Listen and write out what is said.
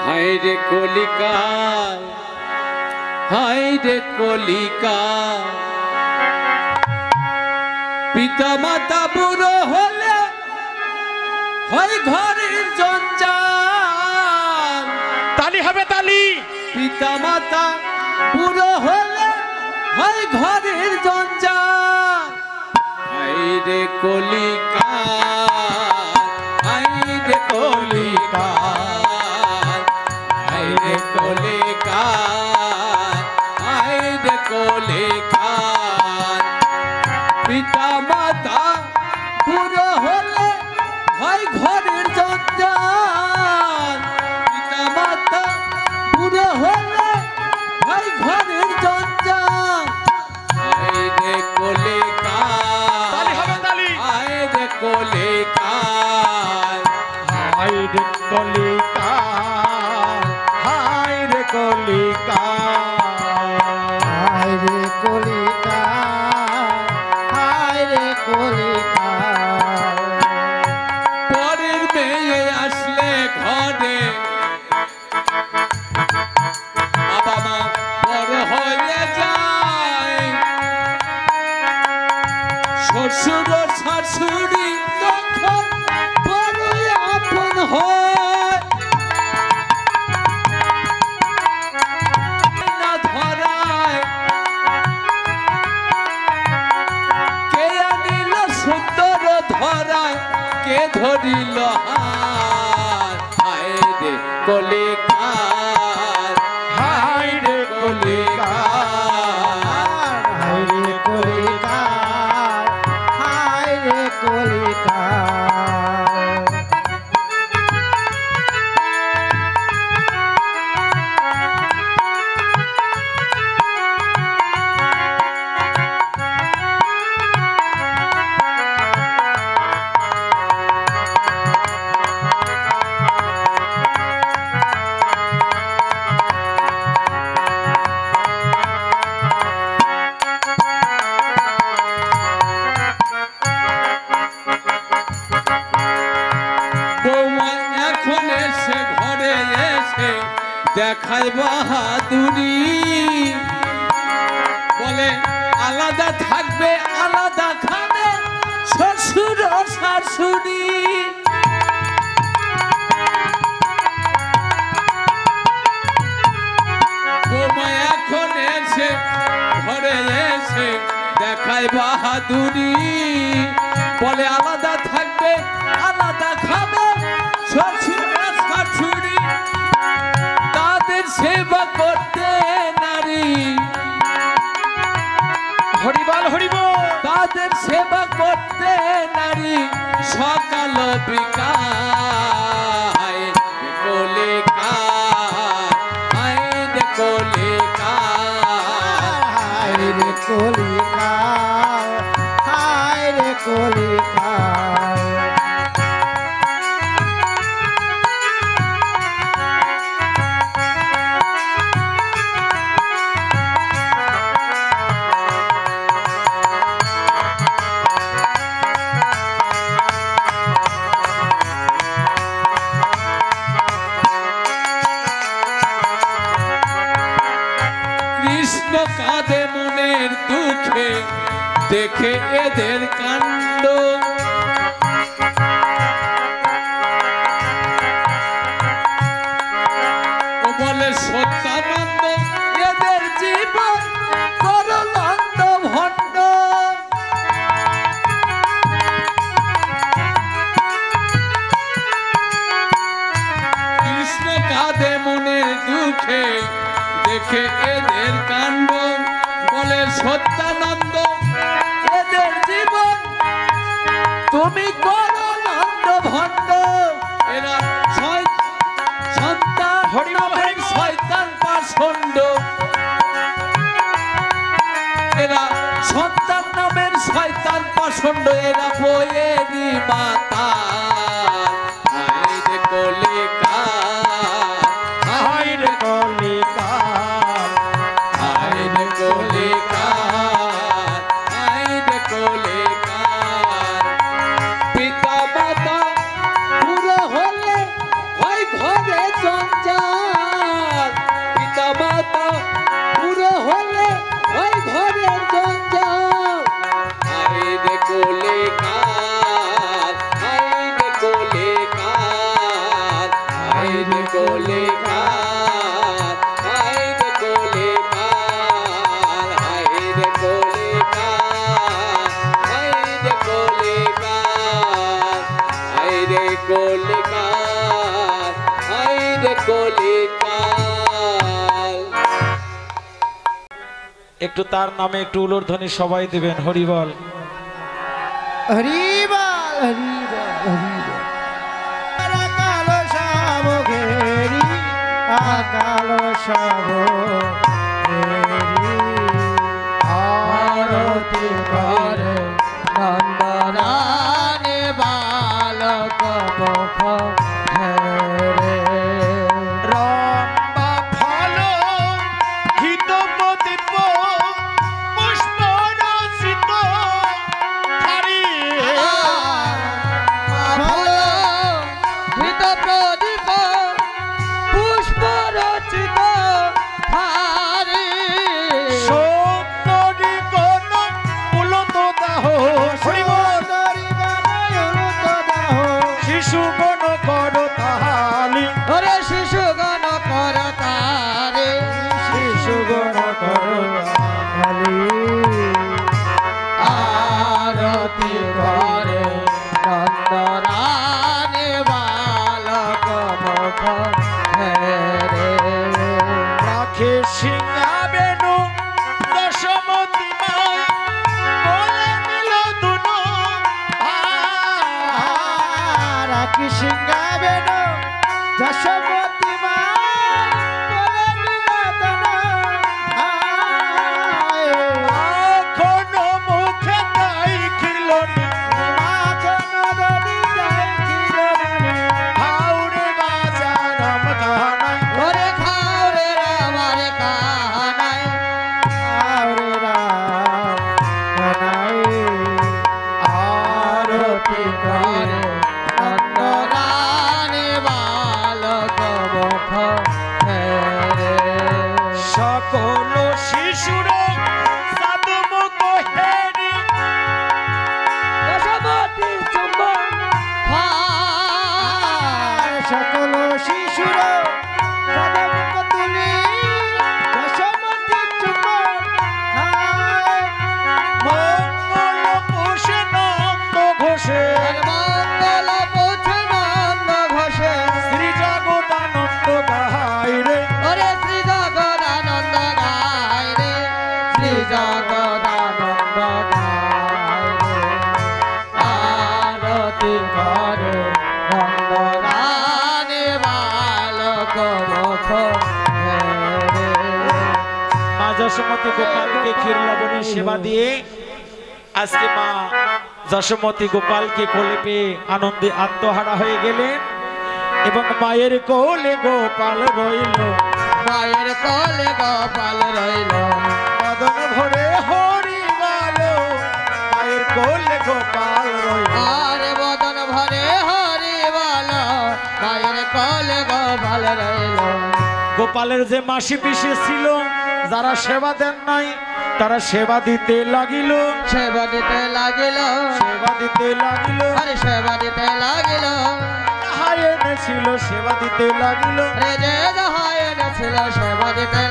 হায় রে কলিকা, হায় রে কলিকা, পিতা মাতা বুড়ো হলে হয় ঘরের জঞ্জাল। তালি হবে তালি। পিতা মাতা বুড়ো হলে হয় ঘরের জঞ্জাল। হায় রে কলিকা, হায় রে কলিকা, হায় রে কলিকা, হায় রে কলিকা। পিতা মাতা বুড়ো হলে হয় ঘরের জঞ্জাল। পিতা মাতা বুড়ো হলে হয় ঘরের জঞ্জাল। হায় রে কলিকা, তালি হবে তালি। হায় রে কলিকা, হায় রে কলিকা, হায় রে কলিকা, হায় রে কলিকা, হায় রে কলিকা। পরের মেয়ে আসলে ঘরে বাবা মা বড় হয়ে যায়। শ্বশুর শাশুড়ি তখন বড়ই আপন হয়। না ধরায় কে আনিল সুন্দর ধরায়, কে ধরিল হাত। হায় রে কলিকা, হায় রে কলিকা, হায় রে কলিকা, হায় রে কলিকা। বৌমা এখন এসে ঘরে এসে দেখায় বাহাদুরি। বলে আলাদা থাকবে আলাদা খাবে শ্বশুর শাশুড়ি। বৌমা এখন এসে ঘরে এসে দেখায় বাহাদুরি। বলে আলাদা থাকবে আলাদা খাবে শ্বশুর শাশুড়ি। তাদের সেবা করতে নারী, হরিবল হরিবল। তাদের সেবা করতে নারী সকাল বিকাল। হায় রে কলিকা, হায় রে কলিকা, হায় রে কলিকা, হায় রে কলিকা। কৃষ্ণ কাঁদে মনের দুঃখে দেখে এদের কাণ্ড। ও বলে সত্যানন্দ এদের জীবন করলন্দ ভণ্ড। কৃষ্ণ কাঁদে মনের দুঃখে দেখে এদের কাণ্ড। বলে সত্যানন্দ এদের জীবন তুমি করো নন্দ ভণ্ড। এরা সন্তান হরিনামের শয়তান পাষণ্ড। এরা সন্তান নামের শয়তান পাষণ্ড। এরা বইয়েরই মাতা। হায় রে কলিকা, হায় রে কলিকা, হায় রে কলিকা, হায় রে কলিকা। পিতা মাতা বুড়ো হলে হয় ঘরে জঞ্জাল পিতা মাতা পুরো হলে ওই ঘরের জঞ্জাল আইরে কোলে কার আইরে কোলে কার আইরে কোলে কার আইরে কোলে কার আইরে কোলে কার আইরে কোলে কার আইরে কোলে কার আইরে কোলে কার। একটু তার নামে একটু উলুধ্বনি সবাই দিবেন হরিবল। হরিবল হরিবল হরিবল আকাল সব ঘেরি আকাল সব ঘেরি আরতি করে নন্দরানে বালক মুখ হেরে রম্বা ফল হিতপতি পুষ্প রচিত হারি প্রদীপ পুষ্প রচিত হারি সুন্দরী কোন পুলত দাহ হরিবল শিশু গণ কর তাহালি ওরে শিশু গণ কর তারে শিশু গণ কর তাহালি আরতি করে নন্দরানে বালক মুখ হেরে রাখে সিংহা বেনু দশমতি মায় বলে নিল দুনো রাখি সিংহাবেন যশোমতী মা বলে নিলাদন এখন মুখে তাই খিলনি মাখন নদী যাই কিরণে হাওড়ে বাজারম কানাই ওরে খাওরে রামার কানাই খাওরে রাম কানাই আরতি করে নন্দরানে বালক মুখ হেরে সকল শিশুর সাদমুখ হেরি যশোমতী চুম্বন সকল শিশুর পদমুখ তুলি যশোমতী চুম্বন মঙ্গল পোষে নন্দ ঘোষে মঙ্গল পৌঁছে নন্দ ঘোষে শ্রী জগদানন্দ গাহাই রে ওরে শ্রী জগদানন্দ গায় রে শ্রী জগদানন্দ গায় রে আরতি করে নন্দরানে বালক মুখ হেরে মা যশোমতী গোপালকে ক্ষীর লবণের সেবা দিয়ে আজকে মা যশোমতী গোপালকে কোলে পেয়ে আনন্দে আত্মহারা হয়ে গেলেন এবং মায়ের কোলে গোপাল রইল মায়ের কোলে গোপাল রইল মদন ভরে হরি বল মায়ের কোলে গোপাল রইল আর বদন ভরে হরি বল মায়ের কোলে গোপাল রইল গোপালের যে মাসি পিসি ছিল যারা সেবা দেন নাই তারা সেবা দিতে লাগিল সেবা দিতে লাগিল সেবা দিতে লাগিল আরে সেবা দিতে লাগিল হায় ছিল সেবা দিতে লাগিল রে যে যাহায় ছিল সেবা দিতে